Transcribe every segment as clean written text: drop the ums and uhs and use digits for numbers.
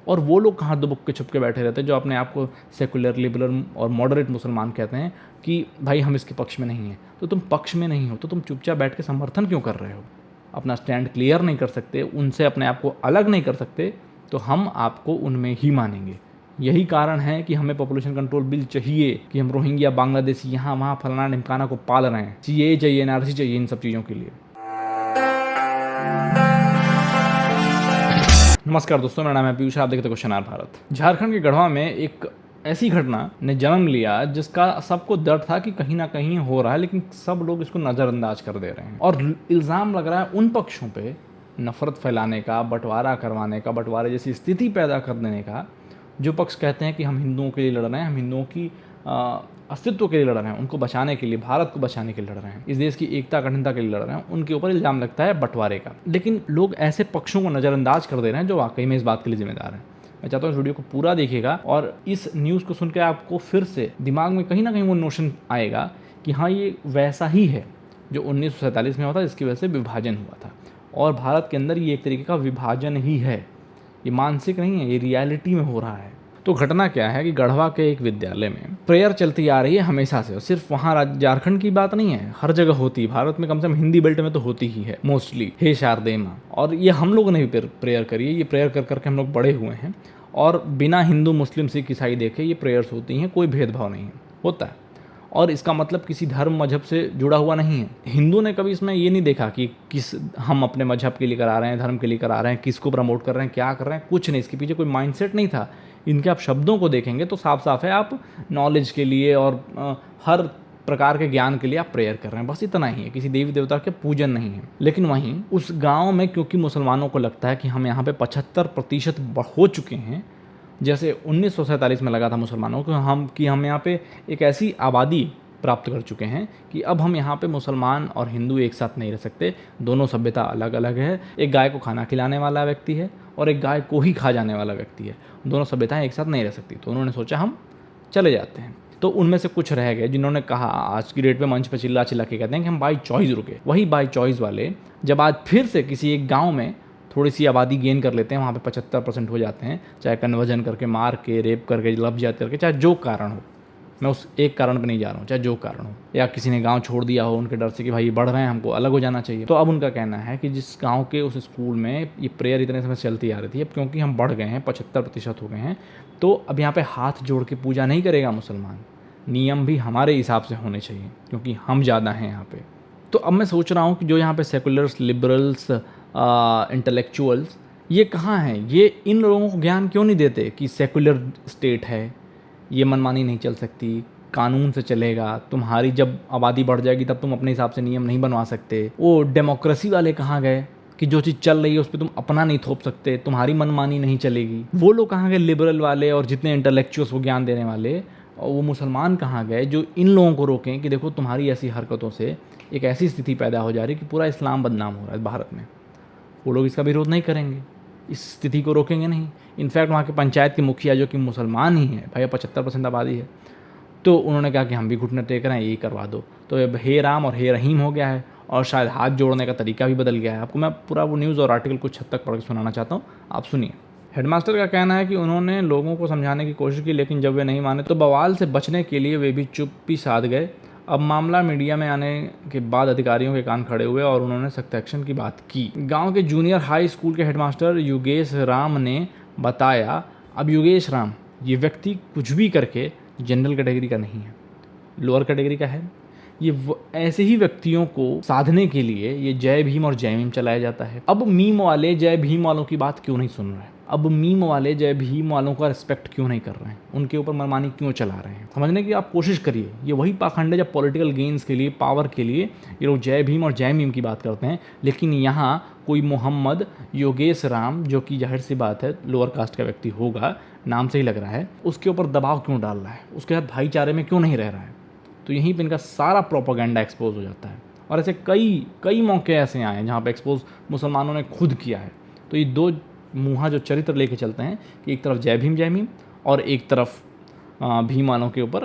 और वो लोग कहाँ दुबक के छुप के बैठे रहते हैं जो अपने आप को सेकुलर, लिबरल और मॉडरेट मुसलमान कहते हैं कि भाई हम इसके पक्ष में नहीं हैं। तो तुम पक्ष में नहीं हो तो तुम चुपचाप बैठ के समर्थन क्यों कर रहे हो? अपना स्टैंड क्लियर नहीं कर सकते, उनसे अपने आप को अलग नहीं कर सकते, तो हम आपको उनमें ही मानेंगे। यही कारण है कि हमें पॉपुलेशन कंट्रोल बिल चाहिए कि हम रोहिंग्या, बांग्लादेशी यहाँ वहाँ फलाना ढिमकाना को पाल रहे हैं। सीएए चाहिए, एनआरसी चाहिए इन सब चीज़ों के लिए। नमस्कार दोस्तों, मेरा नाम है पीयूष, आप देखते क्वेश्चन आवर भारत। झारखंड के गढ़वा में एक ऐसी घटना ने जन्म लिया जिसका सबको डर था कि कहीं ना कहीं हो रहा है, लेकिन सब लोग इसको नज़रअंदाज कर दे रहे हैं और इल्ज़ाम लग रहा है उन पक्षों पे नफरत फैलाने का, बंटवारा करवाने का, बंटवारे जैसी स्थिति पैदा कर देने का, जो पक्ष कहते हैं कि हम हिंदुओं के लिए लड़ रहे हैं, हम हिंदुओं की अस्तित्व के लिए लड़ रहे हैं, उनको बचाने के लिए, भारत को बचाने के लिए लड़ रहे हैं, इस देश की एकता अखंडता के लिए लड़ रहे हैं, उनके ऊपर इल्ज़ाम लगता है बंटवारे का। लेकिन लोग ऐसे पक्षों को नज़रअंदाज कर दे रहे हैं जो वाकई में इस बात के लिए जिम्मेदार हैं। मैं चाहता हूँ इस वीडियो को पूरा देखिएगा और इस न्यूज़ को सुन के आपको फिर से दिमाग में कहीं ना कहीं वो नोशन आएगा कि हाँ, ये वैसा ही है जो 1947 में हुआ था, जिसकी वजह से विभाजन हुआ था। और भारत के अंदर ये एक तरीके का विभाजन ही है, ये मानसिक नहीं है, ये रियलिटी में हो रहा है। तो घटना क्या है कि गढ़वा के एक विद्यालय में प्रेयर चलती आ रही है हमेशा से, और सिर्फ वहाँ झारखंड की बात नहीं है, हर जगह होती है। भारत में कम से कम हिंदी बेल्ट में तो होती ही है मोस्टली, हे शारदे माँ। और ये हम लोगों ने भी प्रेयर करी है, ये प्रेयर कर करके हम लोग बड़े हुए हैं और बिना हिंदू, मुस्लिम, सिख, ईसाई देखे ये प्रेयर्स होती हैं, कोई भेदभाव नहीं है, होता है। और इसका मतलब किसी धर्म मजहब से जुड़ा हुआ नहीं है। हिंदू ने कभी इसमें ये नहीं देखा कि किस हम अपने मजहब के लिए करा रहे हैं, धर्म के लिए करा रहे हैं, किसको प्रमोट कर रहे हैं, क्या कर रहे हैं, कुछ नहीं। इसके पीछे कोई माइंडसेट नहीं था। इनके आप शब्दों को देखेंगे तो साफ साफ है, आप नॉलेज के लिए और हर प्रकार के ज्ञान के लिए आप प्रेयर कर रहे हैं, बस इतना ही है। किसी देवी देवता के पूजन नहीं है। लेकिन वहीं उस गाँव में क्योंकि मुसलमानों को लगता है कि हम यहाँ पे 75% हो चुके हैं, जैसे 1947 में लगा था मुसलमानों को हम यहाँ पे एक ऐसी आबादी प्राप्त कर चुके हैं कि अब हम यहाँ पे मुसलमान और हिंदू एक साथ नहीं रह सकते। दोनों सभ्यता अलग अलग है। एक गाय को खाना खिलाने वाला व्यक्ति है और एक गाय को ही खा जाने वाला व्यक्ति है। दोनों सभ्यताएं एक साथ नहीं रह सकती। तो उन्होंने सोचा हम चले जाते हैं। तो उनमें से कुछ रह गए जिन्होंने कहा, आज की डेट में मंच पर चिल्ला चिल्ला के कहते हैं कि हम बाई चॉइस रुके। वही बाई चॉइस वाले जब आज फिर से किसी एक गाँव में थोड़ी सी आबादी गेन कर लेते हैं, वहाँ पे 75% हो जाते हैं, चाहे कन्वर्जन करके, मार के, रेप करके, लफ्ज़ करके, चाहे जो कारण हो, मैं उस एक कारण पे नहीं जा रहा हूँ, चाहे जो कारण हो, या किसी ने गांव छोड़ दिया हो उनके डर से कि भाई बढ़ रहे हैं, हमको अलग हो जाना चाहिए। तो अब उनका कहना है कि जिस गांव के उस स्कूल में ये प्रेयर इतने समय चलती आ रही थी, अब क्योंकि हम बढ़ गए हैं, 75% हो गए हैं, तो अब यहाँ पे हाथ जोड़ के पूजा नहीं करेगा मुसलमान। नियम भी हमारे हिसाब से होने चाहिए क्योंकि हम ज़्यादा हैं यहाँ पे। तो अब मैं सोच रहा हूँ कि जो यहाँ पे सेकुलर्स, लिबरल्स, इंटेलेक्चुअल्स, ये कहाँ हैं? ये इन लोगों को ज्ञान क्यों नहीं देते कि सेकुलर स्टेट है, ये मनमानी नहीं चल सकती, कानून से चलेगा, तुम्हारी जब आबादी बढ़ जाएगी तब तुम अपने हिसाब से नियम नहीं बनवा सकते। वो डेमोक्रेसी वाले कहाँ गए कि जो चीज़ चल रही है उस पर तुम अपना नहीं थोप सकते, तुम्हारी मनमानी नहीं चलेगी? वो लोग कहाँ गए, लिबरल वाले और जितने इंटेलेक्चुअल्स वो ज्ञान देने वाले? और वो मुसलमान कहाँ गए जो इन लोगों को रोकें कि देखो तुम्हारी ऐसी हरकतों से एक ऐसी स्थिति पैदा हो जा रही है कि पूरा इस्लाम बदनाम हो रहा है भारत में? वो लोग इसका विरोध नहीं करेंगे, इस स्थिति को रोकेंगे नहीं। इनफैक्ट वहाँ के पंचायत के मुखिया जो कि मुसलमान ही है, भाई 75% आबादी है, तो उन्होंने कहा कि हम भी घुटने टेक रहे हैं, यही करवा दो। तो अब हे राम और हे रहीम हो गया है और शायद हाथ जोड़ने का तरीका भी बदल गया है। आपको मैं पूरा वो न्यूज़ और आर्टिकल कुछ हद तक पढ़ के सुनाना चाहता हूँ, आप सुनिए। हेडमास्टर का कहना है कि उन्होंने लोगों को समझाने की कोशिश की, लेकिन जब वे नहीं माने तो बवाल से बचने के लिए वे भी चुप्पी साध गए। अब मामला मीडिया में आने के बाद अधिकारियों के कान खड़े हुए और उन्होंने सख्त एक्शन की बात की। गांव के जूनियर हाई स्कूल के हेडमास्टर योगेश राम ने बताया, अब योगेश राम ये व्यक्ति कुछ भी करके जनरल कैटेगरी का नहीं है, लोअर कैटेगरी का है। ये ऐसे ही व्यक्तियों को साधने के लिए ये जय भीम और जय मीम चलाया जाता है। अब मीम वाले जय भीम वालों की बात क्यों नहीं सुन रहे हैं? अब मीम वाले जय भीम वालों का रिस्पेक्ट क्यों नहीं कर रहे हैं? उनके ऊपर मनमानी क्यों चला रहे हैं? समझने की आप कोशिश करिए। ये वही पाखंड है जब पॉलिटिकल गेन्स के लिए, पावर के लिए ये लोग जय भीम और जय मीम की बात करते हैं, लेकिन यहाँ कोई मोहम्मद योगेश राम, जो कि जाहिर सी बात है लोअर कास्ट का व्यक्ति होगा, नाम से ही लग रहा है, उसके ऊपर दबाव क्यों डाल रहा है? उसके साथ भाईचारे में क्यों नहीं रह रहा है? तो यहीं पर इनका सारा प्रोपेगेंडा एक्सपोज हो जाता है। और ऐसे कई मौके ऐसे आए हैं जहाँ पर एक्सपोज मुसलमानों ने खुद किया है। तो ये दो मुँहा जो चरित्र लेके चलते हैं कि एक तरफ जय भीम और एक तरफ भीम वालों के ऊपर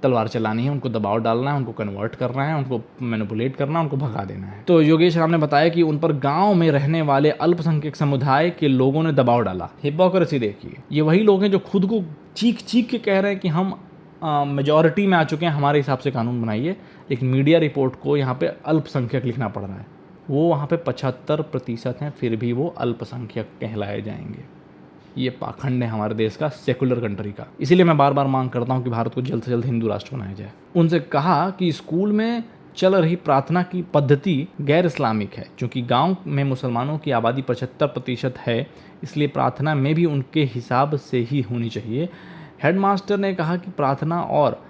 तलवार चलानी है, उनको दबाव डालना है, उनको कन्वर्ट करना है, उनको मैनिपुलेट करना है, उनको भगा देना है। तो योगेश राम ने बताया कि उन पर गांव में रहने वाले अल्पसंख्यक समुदाय के लोगों ने दबाव डाला। हिपोक्रेसी देखिए, ये वही लोग हैं जो खुद को चीख चीख के कह रहे हैं कि हम मेजॉरिटी में आ चुके हैं, हमारे हिसाब से कानून बनाइए, लेकिन मीडिया रिपोर्ट को यहाँ पे अल्पसंख्यक लिखना पड़ रहा है। वो वहाँ पे 75% हैं, फिर भी वो अल्पसंख्यक कहलाए जाएंगे। ये पाखंड है हमारे देश का, सेकुलर कंट्री का। इसीलिए मैं बार बार मांग करता हूँ कि भारत को जल्द से जल्द हिंदू राष्ट्र बनाया जाए। उनसे कहा कि स्कूल में चल रही प्रार्थना की पद्धति गैर इस्लामिक है। चूँकि गांव में मुसलमानों की आबादी 75% है, इसलिए प्रार्थना में भी उनके हिसाब से ही होनी चाहिए। हेडमास्टर ने कहा कि प्रार्थना और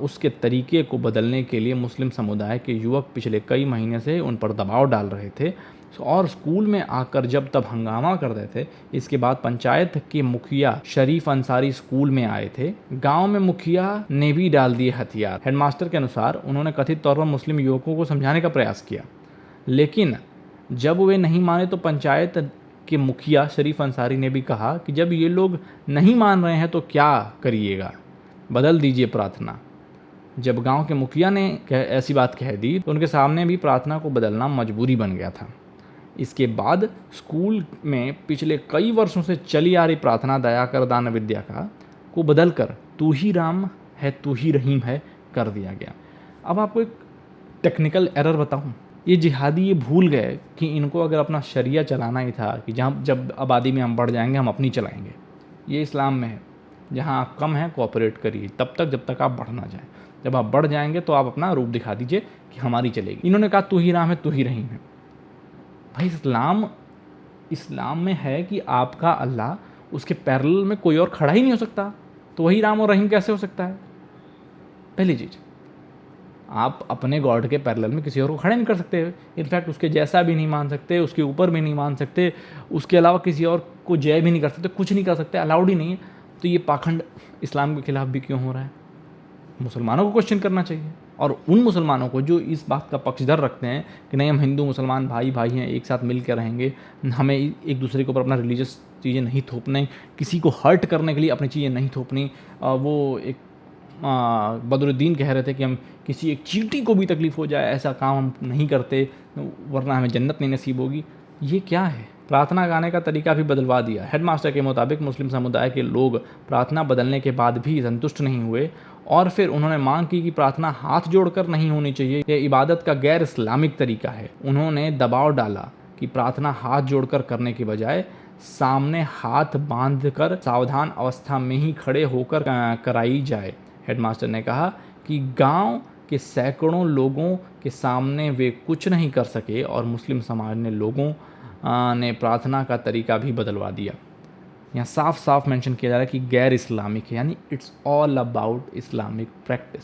उसके तरीके को बदलने के लिए मुस्लिम समुदाय के युवक पिछले कई महीने से उन पर दबाव डाल रहे थे और स्कूल में आकर जब तब हंगामा कर रहे थे। इसके बाद पंचायत के मुखिया शरीफ अंसारी स्कूल में आए थे। गांव में मुखिया ने भी डाल दिए हथियार। हेडमास्टर के अनुसार उन्होंने कथित तौर पर मुस्लिम युवकों को समझाने का प्रयास किया, लेकिन जब वे नहीं माने तो पंचायत के मुखिया शरीफ अंसारी ने भी कहा कि जब ये लोग नहीं मान रहे हैं तो क्या करिएगा, बदल दीजिए प्रार्थना। जब गांव के मुखिया ने ऐसी बात कह दी तो उनके सामने भी प्रार्थना को बदलना मजबूरी बन गया था। इसके बाद स्कूल में पिछले कई वर्षों से चली आ रही प्रार्थना दया कर दान विद्या का को बदलकर तू ही राम है तू ही रहीम है कर दिया गया। अब आपको एक टेक्निकल एरर बताऊं, ये जिहादी ये भूल गए कि इनको अगर अपना शरिया चलाना ही था कि जब आबादी में हम बढ़ जाएंगे हम अपनी चलाएंगे। ये इस्लाम में है, जहाँ आप कम हैं कोऑपरेट करिए तब तक जब तक आप बढ़ ना जाए। जब आप बढ़ जाएंगे तो आप अपना रूप दिखा दीजिए कि हमारी चलेगी। इन्होंने कहा तू ही राम है तू ही रहीम है। भाई इस्लाम में है कि आपका अल्लाह, उसके पैरेलल में कोई और खड़ा ही नहीं हो सकता, तो वही राम और रहीम कैसे हो सकता है? पहली चीज़, आप अपने गॉड के पैरेलल में किसी और को खड़े नहीं कर सकते। इनफैक्ट उसके जैसा भी नहीं मान सकते, उसके ऊपर भी नहीं मान सकते, उसके अलावा किसी और को जय भी नहीं कर सकते, कुछ नहीं कर सकते, अलाउड ही नहीं है। तो ये पाखंड इस्लाम के खिलाफ भी क्यों हो रहा है? मुसलमानों को क्वेश्चन करना चाहिए, और उन मुसलमानों को जो इस बात का पक्षधर रखते हैं कि नहीं हम हिंदू मुसलमान भाई भाई हैं, एक साथ मिल कर रहेंगे, हमें एक दूसरे के ऊपर अपना रिलीजियस चीज़ें नहीं थोपने, किसी को हर्ट करने के लिए अपनी चीज़ें नहीं थोपनी। वो एक बदरुद्दीन कह रहे थे कि हम किसी एक चींटी को भी तकलीफ़ हो जाए ऐसा काम हम नहीं करते, वरना हमें जन्नत नहीं नसीब होगी। ये क्या है? प्रार्थना गाने का तरीका भी बदलवा दिया। हेडमास्टर के मुताबिक मुस्लिम समुदाय के लोग प्रार्थना बदलने के बाद भी संतुष्ट नहीं हुए और फिर उन्होंने मांग की कि प्रार्थना हाथ जोड़कर नहीं होनी चाहिए, यह इबादत का गैर इस्लामिक तरीका है। उन्होंने दबाव डाला कि प्रार्थना हाथ जोड़कर करने के बजाय सामने हाथ बांधकर सावधान अवस्था में ही खड़े होकर कराई जाए। हेडमास्टर ने कहा कि गांव के सैकड़ों लोगों के सामने वे कुछ नहीं कर सके और मुस्लिम समाज ने लोगों ने प्रार्थना का तरीका भी बदलवा दिया। यहाँ साफ साफ मेंशन किया जा रहा है कि गैर इस्लामिक है, यानी it's all about Islamic practice.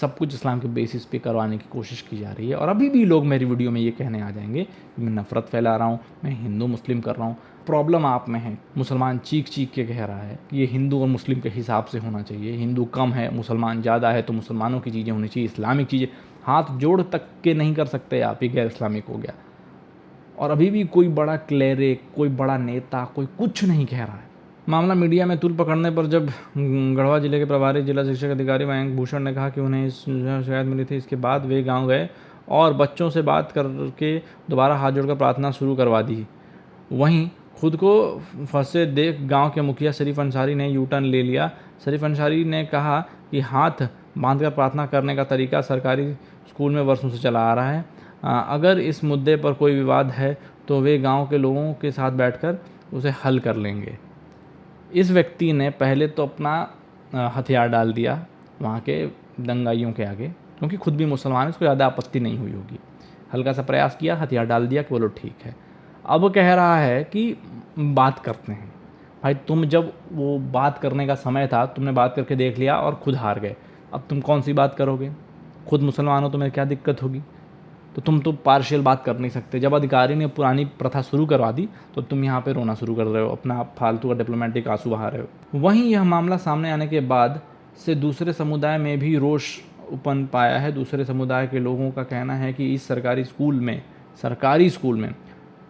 सब कुछ इस्लाम के बेसिस पे करवाने की कोशिश की जा रही है। और अभी भी लोग मेरी वीडियो में ये कहने आ जाएंगे कि मैं नफ़रत फैला रहा हूँ, मैं हिंदू मुस्लिम कर रहा हूँ। प्रॉब्लम आप में है। मुसलमान चीख चीख के कह रहा है कि ये हिंदू और मुस्लिम के हिसाब से होना चाहिए, हिंदू कम है मुसलमान ज़्यादा है तो मुसलमानों की चीज़ें होनी चाहिए, इस्लामिक चीज़ें हाथ जोड़ तक के नहीं कर सकते आप, ये गैर इस्लामिक हो गया। और अभी भी कोई बड़ा क्लेरिक, कोई बड़ा नेता, कोई कुछ नहीं कह रहा है। मामला मीडिया में तूल पकड़ने पर जब गढ़वा जिले के प्रभारी जिला शिक्षक अधिकारी मयंक भूषण ने कहा कि उन्हें इस शिकायत मिली थी, इसके बाद वे गांव गए और बच्चों से बात करके दोबारा हाथ जोड़कर प्रार्थना शुरू करवा दी। वहीं खुद को फंसे देख गांव के मुखिया शरीफ अंसारी ने यू टर्न ले लिया। शरीफ अंसारी ने कहा कि हाथ बांधकर प्रार्थना करने का तरीका सरकारी स्कूल में वर्षों से चला आ रहा है। अगर इस मुद्दे पर कोई विवाद है तो वे गांव के लोगों के साथ बैठकर उसे हल कर लेंगे। इस व्यक्ति ने पहले तो अपना हथियार डाल दिया वहाँ के दंगाइयों के आगे, क्योंकि खुद भी मुसलमान है, उसको ज़्यादा आपत्ति नहीं हुई होगी। हल्का सा प्रयास किया, हथियार डाल दिया कि बोलो ठीक है। अब कह रहा है कि बात करते हैं। भाई तुम जब वो बात करने का समय था तुमने बात करके देख लिया और खुद हार गए, अब तुम कौन सी बात करोगे? खुद मुसलमान हो तुम्हें क्या दिक्कत होगी? तो तुम तो पार्शियल बात कर नहीं सकते। जब अधिकारी ने पुरानी प्रथा शुरू करवा दी तो तुम यहाँ पे रोना शुरू कर रहे हो, अपना फालतू का डिप्लोमेटिक आंसू बहा रहे हो। वहीं यह मामला सामने आने के बाद से दूसरे समुदाय में भी रोष उत्पन्न पाया है। दूसरे समुदाय के लोगों का कहना है कि इस सरकारी स्कूल में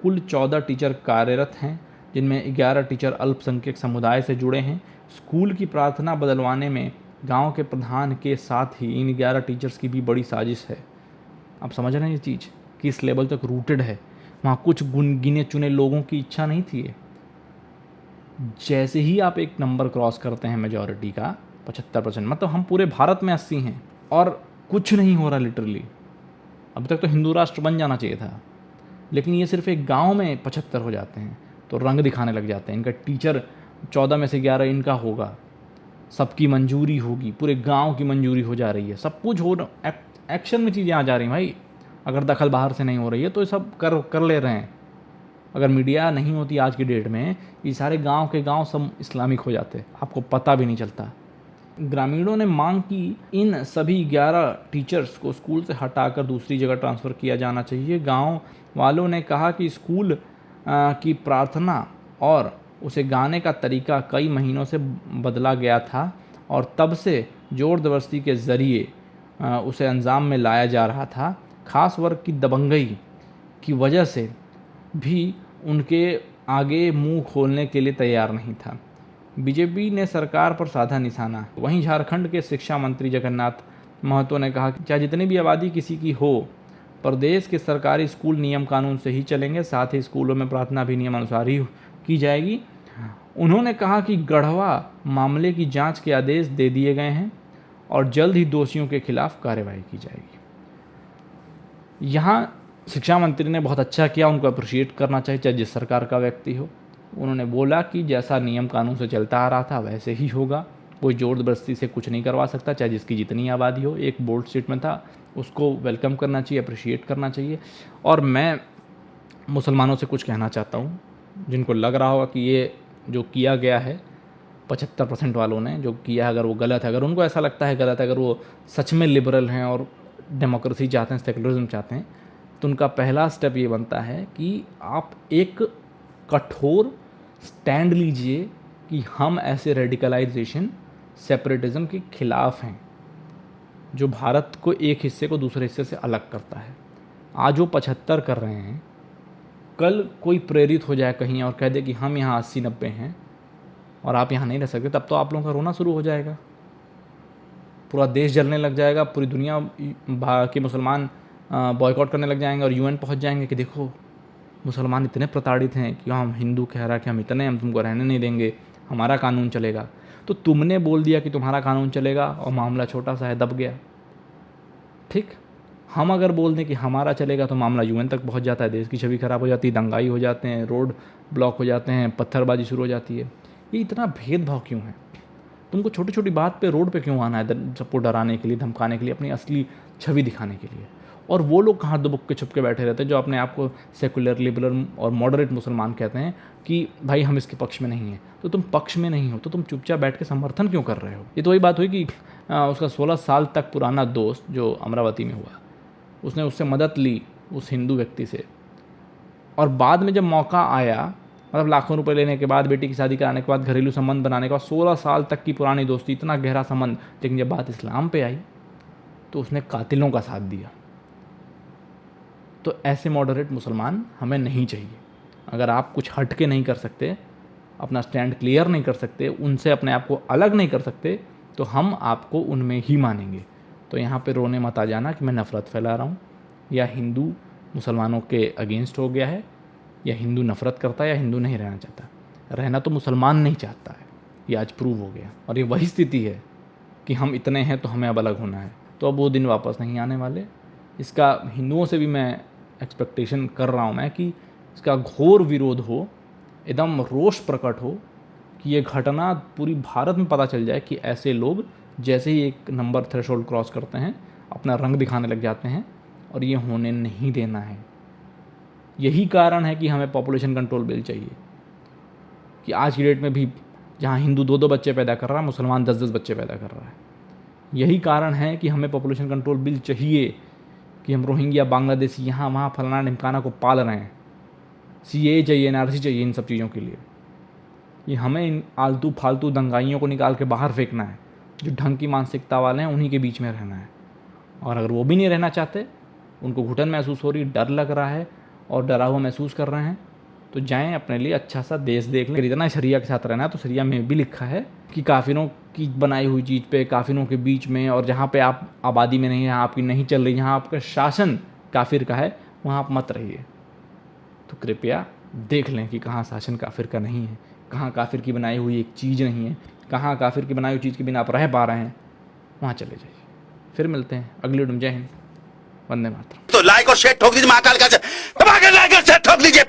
कुल 14 टीचर कार्यरत हैं, जिनमें 11 टीचर अल्पसंख्यक समुदाय से जुड़े हैं। स्कूल की प्रार्थना बदलवाने में गांव के प्रधान के साथ ही इन 11 टीचर्स की भी बड़ी साजिश है। आप समझ रहे हैं ये चीज़ किस लेवल तक रूटेड है। वहाँ कुछ गिने चुने लोगों की इच्छा नहीं थी ये। जैसे ही आप एक नंबर क्रॉस करते हैं मेजॉरिटी का 75%, मतलब हम पूरे भारत में 80 हैं और कुछ नहीं हो रहा लिटरली। अब तक तो हिंदू राष्ट्र बन जाना चाहिए था, लेकिन ये सिर्फ एक गांव में 75 हो जाते हैं तो रंग दिखाने लग जाते हैं। इनका टीचर 14 में से 11 इनका होगा, सबकी मंजूरी होगी, पूरे गांव की मंजूरी हो जा रही है, सब कुछ हो एक्शन में चीज़ें आ जा रही हैं भाई। अगर दखल बाहर से नहीं हो रही है तो ये सब कर ले रहे हैं। अगर मीडिया नहीं होती आज की डेट में, ये सारे गांव के गांव सब इस्लामिक हो जाते, आपको पता भी नहीं चलता। ग्रामीणों ने मांग की इन सभी 11 टीचर्स को स्कूल से हटाकर दूसरी जगह ट्रांसफ़र किया जाना चाहिए। गांव वालों ने कहा कि स्कूल की प्रार्थना और उसे गाने का तरीका कई महीनों से बदला गया था और तब से ज़ोर ज़बरदस्ती के ज़रिए उसे अंजाम में लाया जा रहा था। खास वर्ग की दबंगई की वजह से भी उनके आगे मुंह खोलने के लिए तैयार नहीं था। बीजेपी ने सरकार पर साधा निशाना। वहीं झारखंड के शिक्षा मंत्री जगन्नाथ महतो ने कहा कि चाहे जितनी भी आबादी किसी की हो, प्रदेश के सरकारी स्कूल नियम कानून से ही चलेंगे, साथ ही स्कूलों में प्रार्थना भी नियम अनुसार ही की जाएगी। उन्होंने कहा कि गढ़वा मामले की जांच के आदेश दे दिए गए हैं और जल्द ही दोषियों के खिलाफ कार्रवाई की जाएगी। यहाँ शिक्षा मंत्री ने बहुत अच्छा किया, उनको अप्रिशिएट करना चाहिए, चाहे जिस सरकार का व्यक्ति हो। उन्होंने बोला कि जैसा नियम कानून से चलता आ रहा था वैसे ही होगा, कोई ज़ोर ज़बरदस्ती से कुछ नहीं करवा सकता, चाहे जिसकी जितनी आबादी हो। एक बोल्ड स्टेटमेंट था, उसको वेलकम करना चाहिए, अप्रिशिएट करना चाहिए। और मैं मुसलमानों से कुछ कहना चाहता हूँ, जिनको लग रहा होगा कि ये जो किया गया है 75% वालों ने जो किया है, अगर वो गलत है, अगर उनको ऐसा लगता है गलत है, अगर वो सच में लिबरल हैं और डेमोक्रेसी चाहते हैं, सेकुलरिज्म चाहते हैं, तो उनका पहला स्टेप ये बनता है कि आप एक कठोर स्टैंड लीजिए कि हम ऐसे रेडिकलाइजेशन, सेपरेटिज्म के खिलाफ हैं जो भारत को एक हिस्से को दूसरे हिस्से से अलग करता है। आज वो 75 कर रहे हैं, कल कोई प्रेरित हो जाए कहीं और कह दे कि हम यहाँ 80-90 हैं और आप यहाँ नहीं रह सकते, तब तो आप लोगों का रोना शुरू हो जाएगा, पूरा देश जलने लग जाएगा, पूरी दुनिया के मुसलमान बॉयकॉट करने लग जाएंगे और यूएन पहुंच जाएंगे कि देखो मुसलमान इतने प्रताड़ित हैं कि हम हिंदू कह रहा है कि हम तुमको रहने नहीं देंगे, हमारा कानून चलेगा। तो तुमने बोल दिया कि तुम्हारा कानून चलेगा और मामला छोटा सा है, दब गया। ठीक, हम अगर बोल दें कि हमारा चलेगा तो मामला यूएन तक पहुंच जाता है, देश की छवि खराब हो जाती है, दंगाई हो जाते हैं, रोड ब्लॉक हो जाते हैं, पत्थरबाजी शुरू हो जाती है। ये इतना भेदभाव क्यों है? तुमको छोटी छोटी बात पे रोड पे क्यों आना है? सबको डराने के लिए, धमकाने के लिए, अपनी असली छवि दिखाने के लिए। और वो लोग कहाँ दुबक के छुप के बैठे रहते हैं जो अपने आप को सेकुलर, लिबरल और मॉडरेट मुसलमान कहते हैं कि भाई हम इसके पक्ष में नहीं हैं। तो तुम पक्ष में नहीं हो तो तुम चुपचाप बैठ के समर्थन क्यों कर रहे हो? ये तो वही बात हुई कि उसका 16 साल तक पुराना दोस्त जो अमरावती में हुआ, उसने उससे मदद ली उस हिंदू व्यक्ति से, और बाद में जब मौका आया, मतलब लाखों रुपए लेने के बाद, बेटी की शादी कराने के बाद, घरेलू संबंध बनाने के बाद, 16 साल तक की पुरानी दोस्ती, इतना गहरा संबंध, लेकिन जब बात इस्लाम पे आई तो उसने कातिलों का साथ दिया। तो ऐसे मॉडरेट मुसलमान हमें नहीं चाहिए। अगर आप कुछ हट के नहीं कर सकते, अपना स्टैंड क्लियर नहीं कर सकते, उनसे अपने आप को अलग नहीं कर सकते, तो हम आपको उनमें ही मानेंगे। तो यहाँ पे रोने मत आ जाना कि मैं नफ़रत फैला रहा हूँ या हिंदू मुसलमानों के अगेंस्ट हो गया है, या हिंदू नफ़रत करता है, या हिंदू नहीं रहना चाहता। रहना तो मुसलमान नहीं चाहता है, ये आज प्रूव हो गया। और ये वही स्थिति है कि हम इतने हैं तो हमें अब अलग होना है। तो अब वो दिन वापस नहीं आने वाले। इसका हिंदुओं से भी मैं एक्सपेक्टेशन कर रहा हूँ मैं कि इसका घोर विरोध हो, एकदम रोष प्रकट हो कि ये घटना पूरी भारत में पता चल जाए कि ऐसे लोग जैसे ही एक नंबर थ्रेशोल्ड क्रॉस करते हैं अपना रंग दिखाने लग जाते हैं, और ये होने नहीं देना है। यही कारण है कि हमें पॉपुलेशन कंट्रोल बिल चाहिए, कि आज की डेट में भी जहाँ हिंदू 2-2 बच्चे पैदा कर रहा है, मुसलमान 10-10 बच्चे पैदा कर रहा है। यही कारण है कि हमें पॉपुलेशन कंट्रोल बिल चाहिए, कि हम रोहिंग्या, बांग्लादेशी, यहाँ वहाँ फलाना ढिमकाना को पाल रहे हैं। CAA चाहिए, NRC चाहिए इन सब चीज़ों के लिए। ये हमें इन आलतू फालतू दंगाइयों को निकाल के बाहर फेंकना है। जो ढंग की मानसिकता वाले हैं उन्हीं के बीच में रहना है। और अगर वो भी नहीं रहना चाहते, उनको घुटन महसूस हो रही, डर लग रहा है और डरा हुआ महसूस कर रहे हैं, तो जाएं अपने लिए अच्छा सा देश देख लें। इतना शरिया के साथ रहना है तो शरिया में भी लिखा है कि काफिरों की बनाई हुई चीज़ पे, काफिरों के बीच में, और जहाँ पे आप आबादी में नहीं, यहाँ आपकी नहीं चल रही, जहाँ आपका शासन काफिर का है, वहाँ आप मत रहिए। तो कृपया देख लें कि कहाँ शासन काफिर का नहीं है, कहाँ काफिर की बनाई हुई एक चीज़ नहीं है, कहाँ काफिर की बनाई हुई चीज़ के बिना आप रह पा रहे हैं, वहाँ चले जाइए। फिर मिलते हैं अगली वीडियो में। जय हिंद, वंदे मातरम। तो लाइक और शेयर ठोक दीजिए, महाकाल का से दबाकर लाइक और शेयर ठोक दीजिए।